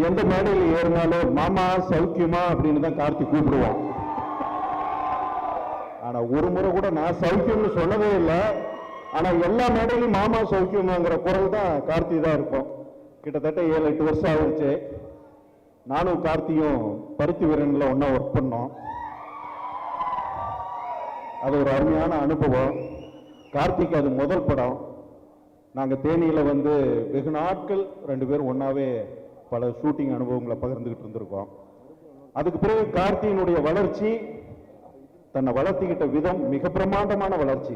எந்த மேடையில் ஏறினாலும் மாமா சௌக்கியமா அப்படின்னு தான் கார்த்தி கூப்பிடுவோம். ஆனா ஒரு முறை கூட நான் சௌக்கியம்னு சொன்னதே இல்லை. ஆனா எல்லா மேடையிலும் மாமா சௌக்கியமாங்கிற குரல் தான் கார்த்தி தான் இருக்கும். கிட்டத்தட்ட 7-8 வருஷம் ஆயிடுச்சு. நானும் கார்த்தியும் பருத்தி வீரன்ல ஒன்னா ஒர்க் பண்ணோம். அது ஒரு அருமையான அனுபவம். கார்த்திக் அது முதல் படம். நாங்கள் தேனியில் வந்து வெகு நாட்கள் 2 பேரும் ஒன்றாவே பல ஷூட்டிங் அனுபவங்களை பகிர்ந்துக்கிட்டு இருந்திருக்கோம். அதுக்கு பிறகு கார்த்தியினுடைய வளர்ச்சி, தன்னை வளர்த்திக்கிட்ட விதம் மிக பிரமாண்டமான வளர்ச்சி.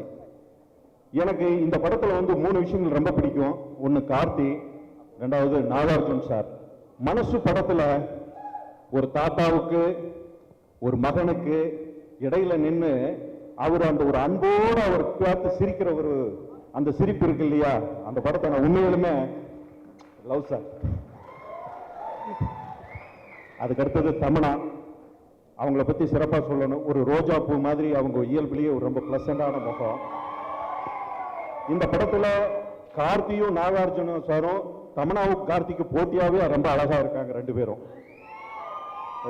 எனக்கு இந்த படத்தில் வந்து 3 விஷயங்கள் ரொம்ப பிடிக்கும். ஒன்று கார்த்தி, 2வது நாகார்ஜுன் சார். மனசு படத்தில் ஒரு தாத்தாவுக்கு ஒரு மகனுக்கு இடையில நின்று அவர் அந்த ஒரு அன்போடு அவர் பார்த்து சிரிக்கிற ஒரு அந்த சிரிப்பு இருக்கு இல்லையா, அந்த படத்தை நான் உண்மையிலுமே லவ் சார். அதுக்கு அடுத்தது தமனா, அவங்கள பத்தி சிறப்பாக சொல்லணும். ஒரு ரோஜா பூ மாதிரி அவங்க இயல்பிலேயே ஒரு ரொம்ப பிளசண்டான முகம். இந்த படத்துல கார்த்தியும் நாகார்ஜுனும் சாரும் தமனாவுக்கு கார்த்திக்கு போட்டியாவே ரொம்ப அழகா இருக்காங்க 2 பேரும்.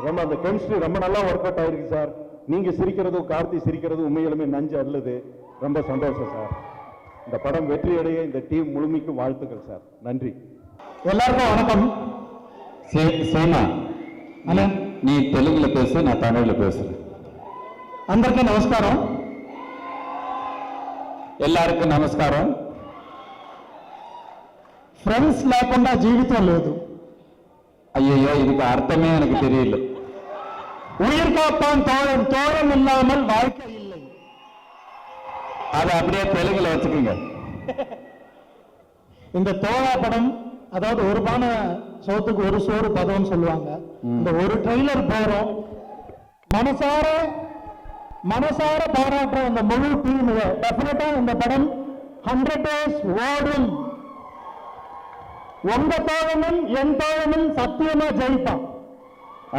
ரொம்ப அந்த கெமிஸ்ட்ரி ரொம்ப நல்லா ஒர்க் அவுட் ஆயிருக்கு சார். நீங்க சிரிக்கிறதும் கார்த்தி சிரிக்கிறதும் உண்மையிலுமே நஞ்சு அல்லது. ரொம்ப சந்தோஷம் சார். இந்த படம் வெற்றி அடைய இந்த டீம் முழுமைக்கும் வாழ்த்துக்கள் சார். நன்றி. எல்லாருக்கும் வணக்கம். சேனா, நீ தெலுங்குல பேசு, நான் தமிழ்ல பேசுறேன். అందరికీ నమస్కారం. எல்லாருக்கும் நமஸ்காரம். ఫ్రెండ్స్ లేకుండా జీవితం లేదు. ஐயோ, இதுக்கு அர்த்தமே எனக்கு தெரியல. உயிர் காப்பான் தோழன், தோழன் இல்லாமல் வாழ்க்கை இல்லை. அதை அப்படியே தெலுங்குல வச்சுக்கோங்க. இந்த தோழா படம், அதாவது ஒரு பானை சோத்துக்கு ஒரு சோறு பதம்னு சொல்லுவாங்க. இந்த ஒரு ட்ரெய்லர் போறோம், மனசார பாராட்டுற இந்த முழு டீம். டெஃபினட்டா இந்த படம் 100 days ஓடும். உங்க தோழனும் என் தோழனும் சத்தியமா ஜெயிப்பான்.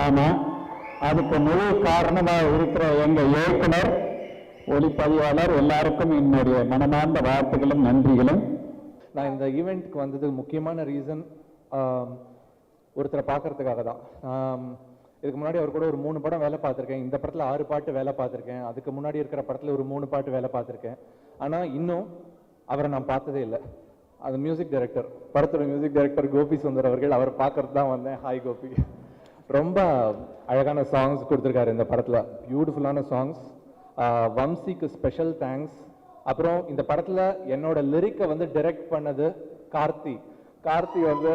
ஆமா, அதுக்கு முழு காரணமா இருக்கிற எங்க இயக்குனர், ஒளிப்பதிவாளர் எல்லாருக்கும் என்னுடைய மனமார்ந்த வாழ்த்துக்களும் நன்றிகளும். நான் இந்த ஈவெண்ட்க்கு வந்ததுக்கு முக்கியமான ரீசன் ஒருத்தரை பார்க்கறதுக்காக தான். இதுக்கு முன்னாடி அவர் கூட ஒரு 3 படம் வேலை பார்த்துருக்கேன். இந்த படத்தில் 6 பாட்டு வேலை பார்த்துருக்கேன். அதுக்கு முன்னாடி இருக்கிற படத்தில் ஒரு 3 பாட்டு வேலை பார்த்துருக்கேன். ஆனால் இன்னும் அவரை நான் பார்த்ததே இல்லை. அது மியூசிக் டைரக்டர், படத்தோட மியூசிக் டைரக்டர் கோபி சுந்தர் அவர்கள். அவர் பார்க்கறது தான் வந்தேன். ஹாய் கோபி. ரொம்ப அழகான சாங்ஸ் கொடுத்துருக்காரு இந்த படத்தில், பியூட்டிஃபுல்லான சாங்ஸ். வம்சிக்கு special thanks. அப்புறம் இந்த படத்தில் என்னோட லிரிக்கை வந்து டைரக்ட் பண்ணது கார்த்தி. கார்த்தி வந்து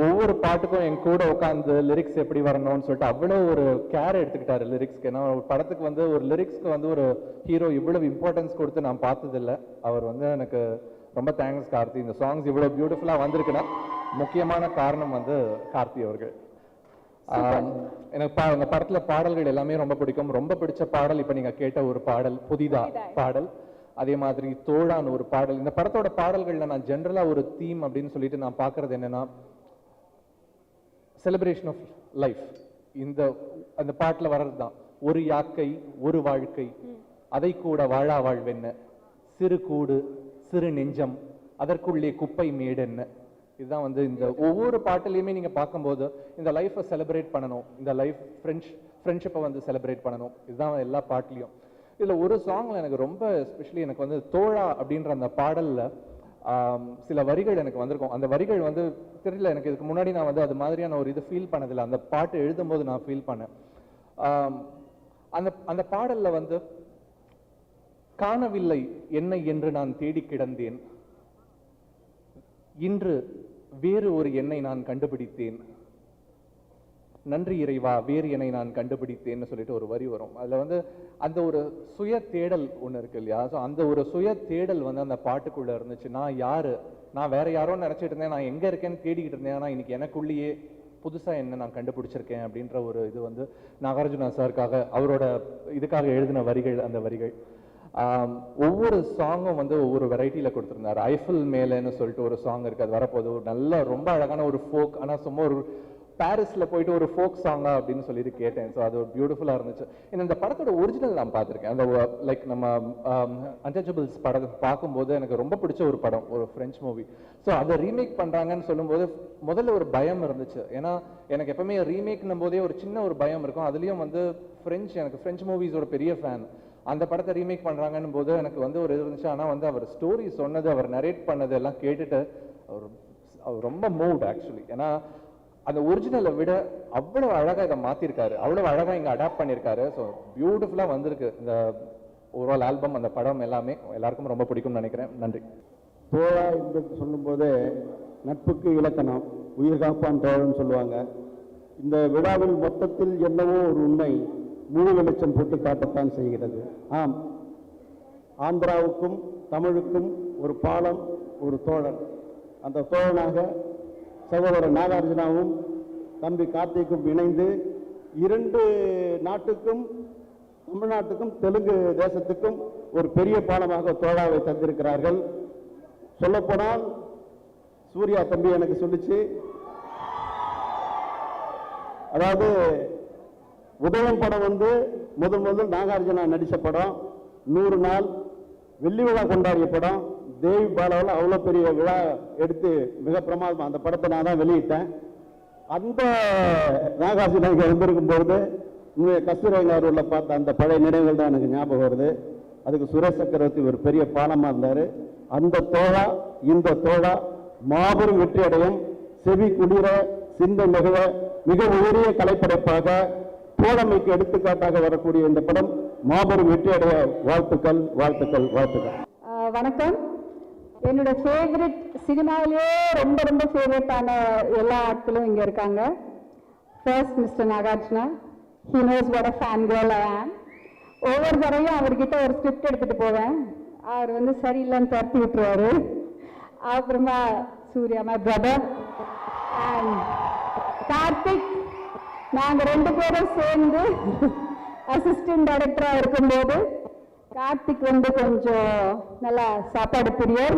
ஒவ்வொரு பாட்டுக்கும் என் கூட உட்காந்து லிரிக்ஸ் எப்படி வரணும்னு சொல்லிட்டு அவ்வளோ ஒரு கேர் எடுத்துக்கிட்டாரு லிரிக்ஸ்க்கு. ஏன்னா ஒரு படத்துக்கு வந்து ஒரு லிரிக்ஸ்க்கு வந்து ஒரு ஹீரோ இவ்வளவு இம்பார்ட்டன்ஸ் கொடுத்து நான் பார்த்ததில்லை. அவர் வந்து எனக்கு ரொம்ப தேங்க்ஸ் கார்த்தி. இந்த சாங்ஸ் இவ்வளோ பியூட்டிஃபுல்லாக வந்திருக்குன்னா முக்கியமான காரணம் வந்து கார்த்தி அவர்கள். எனக்கு இந்த படத்துல பாடல்கள் எல்லாமே ரொம்ப பிடிக்கும். ரொம்ப பிடிச்ச பாடல் இப்ப நீங்க கேட்ட ஒரு பாடல், புதிதா பாடல். அதே மாதிரி தோழான் ஒரு பாடல். இந்த படத்தோட பாடல்கள்ல நான் ஜென்ரலா ஒரு தீம் அப்படின்னு சொல்லிட்டு நான் பாக்குறது என்னன்னா, செலிப்ரேஷன் ஆஃப் லைஃப். அந்த பாட்டுல வர்றது தான், ஒரு யாக்கை ஒரு வாழ்க்கை, அதை கூட வாழா வாழ்வென்ன, சிறு கூடு சிறு நெஞ்சம், அதற்குள்ளே குப்பை மேடென்ன. இதுதான் வந்து இந்த ஒவ்வொரு பாட்டிலையுமே நீங்க பார்க்கும்போது இந்த லைஃப்பை செலிப்ரேட் பண்ணணும், இந்த லைஃப் ஃப்ரெண்ட்ஷிப்பை வந்து செலிப்ரேட் பண்ணணும். இதுதான் எல்லா பாட்டிலையும். இதுல ஒரு சாங்ல எனக்கு ரொம்ப எஸ்பெஷலி எனக்கு வந்து தோழா அப்படின்ற அந்த பாடல்ல சில வரிகள் எனக்கு வந்திருக்கும். அந்த வரிகள் வந்து தெரியல எனக்கு, இதுக்கு முன்னாடி நான் வந்து அது மாதிரியான ஒரு இது ஃபீல் பண்ணதில்லை. அந்த பாட்டு எழுதும்போது நான் ஃபீல் பண்ணேன். அந்த பாடல்ல வந்து, காணவில்லை என்னை என்று நான் தேடி கிடந்தேன், இன்று வேறு ஒரு எண்ணை நான் கண்டுபிடித்தேன், நன்றி இறைவா வேறு என்னை நான் கண்டுபிடித்தேன்னு சொல்லிட்டு ஒரு வரி வரும். அதுல வந்து அந்த ஒரு சுய தேடல் ஒண்ணு இருக்கு இல்லையா? ஸோ அந்த ஒரு சுய தேடல் வந்து அந்த பாட்டுக்குள்ள இருந்துச்சு. நான் யாரு, நான் வேற யாரோன்னு நினைச்சிட்டு இருந்தேன், நான் எங்க இருக்கேன்னு தேடிக்கிட்டு இருந்தேன், ஆனா இன்னைக்கு எனக்குள்ளேயே புதுசா என்ன நான் கண்டுபிடிச்சிருக்கேன் அப்படின்ற ஒரு இது வந்து நாகார்ஜுனா சாருக்காக அவரோட இதுக்காக எழுதின வரிகள். அந்த வரிகள் ஒவ்வொரு சாங்கும் வந்து ஒவ்வொரு வெரைட்டியில கொடுத்துருந்தாரு. ஐஃபில் மேலேன்னு சொல்லிட்டு ஒரு சாங் இருக்கு, அது வரப்போது. ஒரு நல்ல ரொம்ப அழகான ஒரு ஃபோக், ஆனா சும்மா ஒரு பாரிஸ்ல போயிட்டு ஒரு ஃபோக் சாங்கா அப்படின்னு சொல்லிட்டு கேட்டேன். ஸோ அது பியூட்டிஃபுல்லா இருந்துச்சு. இந்த படத்தோட ஒரிஜினல் நான் பார்த்துருக்கேன். அந்த லைக் நம்ம அன்டச்சபிள்ஸ் படம் பார்க்கும்போது எனக்கு ரொம்ப பிடிச்ச ஒரு படம், ஒரு ஃப்ரெஞ்ச் மூவி. ஸோ அதை ரீமேக் பண்றாங்கன்னு சொல்லும்போது முதல்ல ஒரு பயம் இருந்துச்சு. ஏன்னா எனக்கு எப்பவுமே ரீமேக்னும் போதே ஒரு சின்ன ஒரு பயம் இருக்கும். அதுலயும் வந்து எனக்கு ஃப்ரெஞ்ச் மூவிஸோட பெரிய ஃபேன். அந்த படத்தை ரீமேக் பண்றாங்கன்னு போது எனக்கு வந்து ஒரு இது இருந்துச்சு. ஆனா வந்து அவர் ஸ்டோரி சொன்னது, அவர் நரேட் பண்ணது எல்லாம் கேட்டுட்டு அவர் ரொம்ப மூவ்ட் ஆக்சுவலி. ஏன்னா அந்த ஒரிஜினலை விட அவ்வளவு அழகா இதை மாத்திருக்காரு, அவ்வளவு அழகா இங்க அடாப்ட் பண்ணிருக்காரு. ஸோ பியூட்டிஃபுல்லா வந்திருக்கு இந்த ஓவரால் ஆல்பம். அந்த படம் எல்லாமே எல்லாருக்கும் ரொம்ப பிடிக்கும்னு நினைக்கிறேன். நன்றி. தோழா என்று சொல்லும்போது நட்புக்கு இலக்கணம், உயிர் காப்பான் தோழன்னு சொல்லுவாங்க. இந்த விழாவில் மொத்தத்தில் என்னவோ ஒரு உண்மை முழு வெளிச்சம் போட்டு காட்டத்தான் செய்கிறது. ஆம், ஆந்திராவுக்கும் தமிழுக்கும் ஒரு பாலம், ஒரு தோழன். அந்த தோழனாக சகோதரர் நாகார்ஜுனாவும் தம்பி கார்த்திக்கும் இணைந்து 2 நாட்டுக்கும், தமிழ்நாட்டுக்கும் தெலுங்கு தேசத்துக்கும் ஒரு பெரிய பாலமாக தோழாவை தந்திருக்கிறார்கள். சொல்லப்போனால் சூர்யா தம்பி எனக்கு சொல்லிச்சு, அதாவது உதயம் படம் வந்து முதல் நாகார்ஜுனா நடித்த படம், 100 நாள் வெள்ளி விழா கொண்டாடிய படம். தேவி பாலாவில் அவ்வளோ பெரிய விழா எடுத்து மிக பிரமாதமாக அந்த படத்தை நான் தான் வெளியிட்டேன். அந்த நாகார்ஜுனா இங்கே வந்திருக்கும் பொழுது கஸ்தூரிங்காரூரில் பார்த்த அந்த பழைய நினைவுகள் தான் எனக்கு ஞாபகம் வருது. அதுக்கு சுரேஷ் சக்கரவர்த்தி ஒரு பெரிய பாலமாக இருந்தார். அந்த தோழா இந்த தோழா மாபெரும் வெற்றி அடையும். செவி குளிர சிந்த மிக மிக உயரிய கலைப்படைப்பாக தோழமைக்கு எடுத்துக்காட்டாக வரக்கூடிய இந்த படம் மாபெரும் வெற்றி அடைய வாழ்த்துக்கள், வாழ்த்துக்கள், வாழ்த்துக்கள். வணக்கம். என்னோட ஃபேவரட் சினிமாவிலேயே ரொம்ப ரொம்ப ஃபேவரட்டான எல்லா ஆட்களும் இங்கே இருக்காங்க. First mister Nagarjuna. He knows what a fan girl ஐ ஆம். ஒவ்வொரு தடவையும் அவர்கிட்ட ஒரு ஸ்கிரிப்ட் எடுத்துகிட்டு போவேன். அவர் வந்து சரியில்லைன்னு துரத்தி விட்டுருவாரு. அப்புறமா Suriya my brother and Karthik, நாங்கள் 2 பேரும் சேர்ந்து அசிஸ்டன்ட் டைரக்டராக இருக்கும்போது கார்த்திக் வந்து கொஞ்சம் நல்லா சாப்பாடு பிரியர்.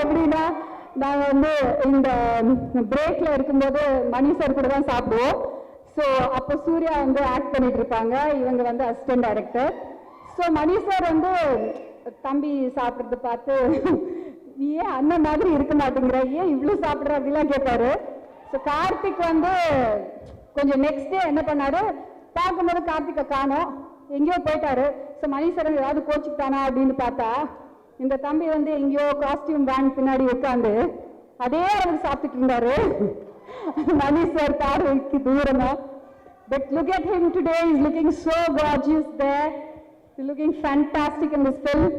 எப்படின்னா நாங்கள் வந்து இந்த பிரேக்ல இருக்கும்போது மணி சார் கூட தான் சாப்பிடுவோம். ஸோ அப்போ சூர்யா வந்து ஆக்ட் பண்ணிட்டு இருப்பாங்க, இவங்க வந்து அசிஸ்டன்ட் டைரக்டர். ஸோ மணி சார் வந்து தம்பி சாப்பிட்றது பார்த்து, நீ ஏன் அண்ணன் மாதிரி இருக்க மாட்டேங்கிற, ஏன் இவ்வளோ சாப்பிட்ற அப்படிலாம் கேட்பாரு. ஸோ கார்த்திக் வந்து கொஞ்சம் நெக்ஸ்ட் டே என்ன பண்ணாரு, பார்க்கும்போது கார்த்திகை காணோம், எங்கேயோ போயிட்டாரு. ஸோ மணி சார் ஏதாவது கோச்சுக்கிட்டானா அப்படின்னு பார்த்தா இந்த தம்பி வந்து எங்கேயோ காஸ்டியூம் பேண்ட் பின்னாடி உட்காந்து அதே அவர் சாப்பிட்டுட்டு இருந்தாரு. மணி சார் பார்வைக்கு தூரமா. But look at him today, is looking so gorgeous there, is looking fantastic in this film.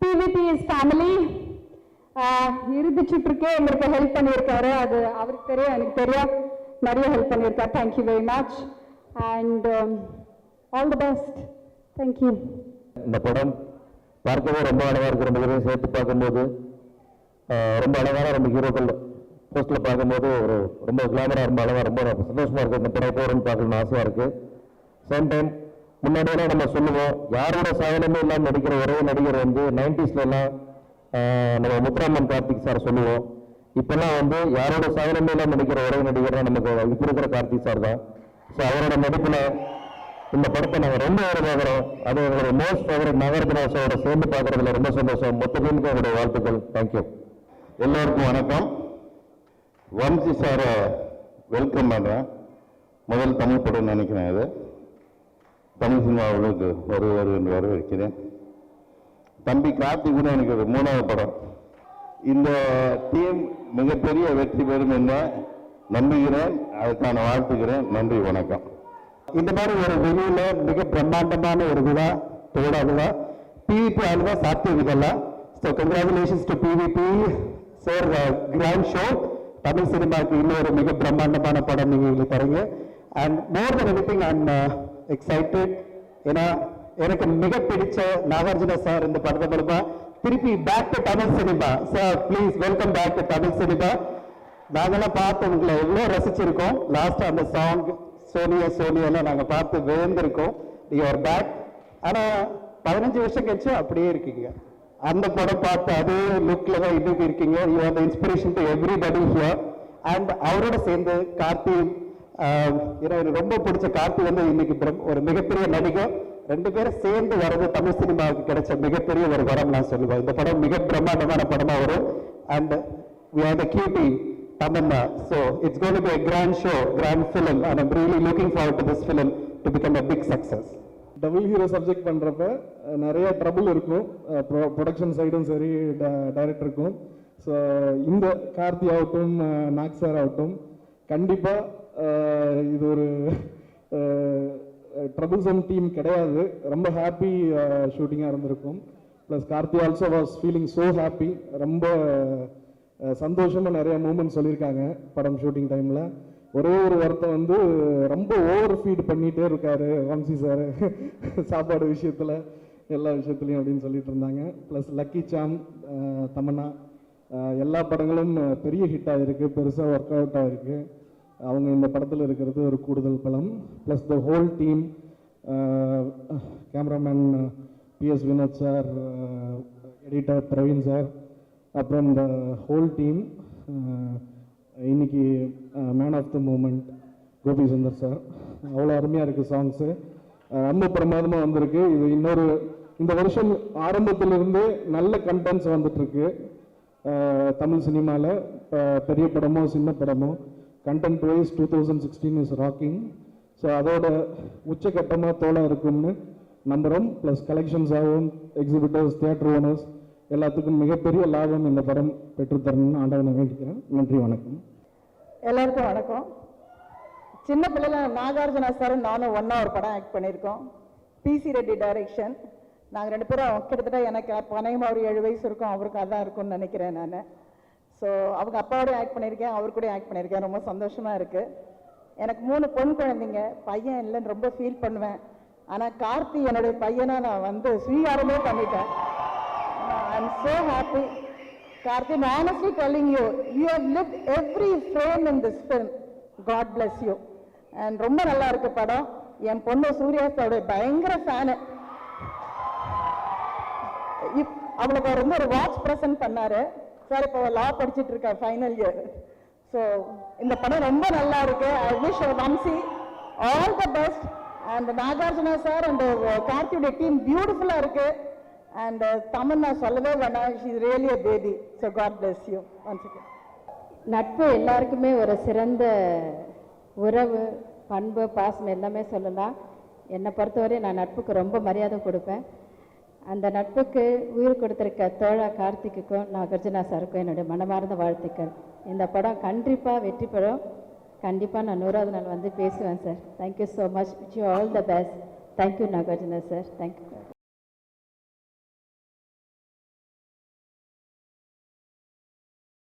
PVP is family. இறுதி சுற்றுக்கே எங்களுக்கு ஹெல்ப் பண்ணியிருக்காரு. அது அவருக்கு தெரியும், எனக்கு தெரியும், நிறைய ஹெல்ப் பண்ணியிருக்காரு. Thank you very much and all the best. Thank you. இந்த படம் பார்க்கவே ரொம்ப அழகாக இருக்கு. ரொம்ப பேரையும் சேர்த்து பார்க்கும்போது ரொம்ப அழகான 2 ஹீரோக்கள் போஸ்டில் பார்க்கும்போது ஒரு ரொம்ப கிளாமராக, ரொம்ப அழகாக, ரொம்ப சந்தோஷமாக இருக்குது. இந்த படம் போகிறோன்னு பார்க்கணும்னு ஆசையாக இருக்குது. சேம் டைம் முன்னாடியெல்லாம் நம்ம சொல்லுவோம், யாரோட சாதனமே இல்லாமல் நடிக்கிற ஒரே நடிகர் வந்து 90ஸ்லாம் நம்ம முத்துராமன் கார்த்திக் சார் சொல்லுவோம். இப்போல்லாம் வந்து யாரோட சாதனமே இல்லாமல் நடிக்கிற ஒரே நடிகர் தான் நமக்கு இப்போ இருக்கிற கார்த்திக் சார் தான். ஸோ அவரோட நடிப்பில் இந்த படத்தை நாங்கள் ரொம்ப பார்க்குறோம். அது எங்களோட மோஸ்ட் ஃபேவரட் நாகார்ஜுனா சாரோட சேர்ந்து பார்க்குறதுல ரொம்ப சந்தோஷம். மொத்த டீமுக்கு என்னுடைய வாழ்த்துக்கள். தேங்க்யூ. எல்லோருக்கும் வணக்கம். வம்சி சாரை வெல்கம் பண்ணுறேன். முதல் தமிழ் படம் நினைக்கிறேன். இது தமிழ் சினிமாவுக்கு வருவார் என்று வரவேற்கிறேன். தம்பி கார்த்திக் கூட எனக்கு ஒரு 3வது படம். இந்த டீம் மிகப்பெரிய வெற்றி பெறும் என்று நம்புகிறேன். அதுக்கான வாழ்த்துக்கிறேன். நன்றி, வணக்கம். இந்த மாதிரி ஒரு வெளியில மிக பிரம்மாண்டமான ஒரு விழா, தோழா விழா, பிவிபி ஆளுநர் சாத்தியம் இதெல்லாம். So congratulations to PVP sir. Grand show. Tamil சினிமாவுக்கு இன்னொரு மிக பிரம்மாண்டமான படம் நீங்கள் எங்களுக்கு தரீங்க. And more then anything I am excited. ஏன்னா எனக்கு மிக பிடிச்ச நாகார்ஜுனா சார் இந்த படத்தை மூலமா திருப்பி back to Tamil cinema. Sir please welcome back to Tamil cinema. நாங்கெல்லாம் பார்த்து உங்களை எவ்வளோ ரசிச்சிருக்கோம். லாஸ்ட் அந்த சாங் சோனியெல்லாம் நாங்கள் பார்த்து வேந்திருக்கோம். Your back. ஆனால் 15 வருஷம் கழிச்சு அப்படியே இருக்கீங்க. அந்த படம் பார்த்து அதே லுக்கில் தான் இன்னைக்கு இருக்கீங்க. You are the inspiration to everybody here. And அவரோட சேர்ந்து கார்த்தி, எனக்கு ரொம்ப பிடிச்ச கார்த்தி வந்து இன்னைக்கு ஒரு மிகப்பெரிய நடிகர். ரெண்டு பேரும் சேர்ந்து வர்றது தமிழ் சினிமாவுக்கு கிடைச்ச மிகப்பெரிய ஒரு வரம் நான் சொல்லுவேன். இந்த படம் மிக பிரம்மாண்டமான படமா வரும். And we are the cutie Tamanna, so it's going to be a grand show, grand film, and I'm really looking forward to this film to become a big success. Double hero subject பண்ணுறப்ப நிறைய trouble இருக்கும், production சைடும் சரி, டைரக்டருக்கும். So இந்த கார்த்தி ஆகட்டும், knock sir ஆகட்டும், கண்டிப்பாக இது ஒரு ட்ரபிள்சம் டீம் கிடையாது. ரொம்ப ஹாப்பி ஷூட்டிங்காக இருந்திருக்கும். Plus Karthi also was feeling so happy. ரொம்ப சந்தோஷமாக நிறைய மூமெண்ட் சொல்லியிருக்காங்க படம் ஷூட்டிங் டைமில். ஒரே ஒரு வருத்தம் வந்து ரொம்ப ஓவர் ஃபீட் பண்ணிகிட்டே இருக்காரு வம்சி சார் சாப்பாடு விஷயத்தில், எல்லா விஷயத்துலையும் அப்படின்னு சொல்லிட்டு இருந்தாங்க. ப்ளஸ் லக்கி சாம், தமன்னா, எல்லா படங்களும் பெரிய ஹிட் ஆகிருக்கு, பெருசாக ஒர்க் அவுட் ஆகிருக்கு. அவங்க இந்த படத்தில் இருக்கிறது ஒரு கூடுதல் பலம். Plus the whole team, cameraman PS Vinoth sir, editor Praveen sir, அப்புறம் இந்த ஹோல் டீம், இன்னைக்கு man of the moment Gopi Sundar sir. அவ்வளோ அருமையாக இருக்குது சாங்ஸு, ரொம்ப பிரமாதமாக வந்திருக்கு. இது இந்த வருஷம் ஆரம்பத்திலிருந்து நல்ல கண்டென்ட்ஸ் வந்துட்டுருக்கு தமிழ் சினிமாவில். பெரிய படமோ சின்ன படமோ content wise 2016 is rocking. So அதோட உச்சகட்டமாக தோலாக இருக்கும்னு நம்புகிறோம். ப்ளஸ் கலெக்ஷன்ஸ் ஆகும், எக்ஸிபிட்டர்ஸ், தியேட்டர் ஓனர்ஸ் எல்லாத்துக்கும் மிகப்பெரிய லாபம் இந்த படம் பெற்றுத்தரணும்னு ஆண்டவனை வேண்டிக்கிறேன். நன்றி, வணக்கம். எல்லாருக்கும் வணக்கம். சின்ன பிள்ளைல நாகார்ஜுனா சார் நானும் ஒன்றா ஒரு படம் ஆக்ட் பண்ணியிருக்கோம். PC Reddy direction. நாங்கள் ரெண்டு பேரும் கிட்டத்தட்ட எனக்கு பனையமாக ஒரு 7 வயசு இருக்கும், அவருக்கு அதான் இருக்கும்னு நினைக்கிறேன் நான். ஸோ அவங்க அப்பாவோடய ஆக்ட் பண்ணியிருக்கேன், அவர் கூட ஆக்ட் பண்ணியிருக்கேன். ரொம்ப சந்தோஷமாக இருக்குது. எனக்கு 3 பொன் குழந்தைங்க, பையன் இல்லைன்னு ரொம்ப ஃபீல் பண்ணுவேன். ஆனால் கார்த்தி என்னுடைய பையனை நான் வந்து ஸ்வீகாரமே பண்ணிட்டேன். I'm so happy. Karthi, I'm honestly telling you, you have lived every frame in this film. God bless you. And ரொம்ப நல்லா இருக்கு படம். என் பொண்ணு சூர்யா சாரோட பயங்கர ஃபேனு. அவளுக்கு அவர் வந்து ஒரு வாட்ச் ப்ரெசென்ட் பண்ணாரு சார். இப்போ லா படிச்சுட்டு இருக்கா, ஃபைனல் இயர். ஸோ இந்த படம் ரொம்ப நல்லா இருக்கு. I wish Vamsi all the best. And Nagarjuna sir and கார்த்தியோட டீம் பியூட்டிஃபுல்லாக இருக்கு. And Tamanna சொல்லவே வேணாம், she is really a baby. So God bless you once again. நட்பு எல்லாருக்குமே ஒரு சிறந்த உறவு, பண்பு, பாசம் எல்லாமே சொல்லலாம். என்னை பொறுத்தவரை நான் நட்புக்கு ரொம்ப மரியாதை கொடுப்பேன். அந்த நட்புக்கு உயிர் கொடுத்திருக்க தோழா கார்த்திக்குக்கும் நாகார்ஜுனா சாருக்கும் என்னுடைய மனமார்ந்த வாழ்த்துக்கள். இந்த படம் கண்டிப்பாக வெற்றி பெறும். கண்டிப்பாக நான் 100வது நாள் வந்து பேசுவேன் sir. Thank you so much. Wish you all the best. Thank you Nagarjuna sir. Thank you.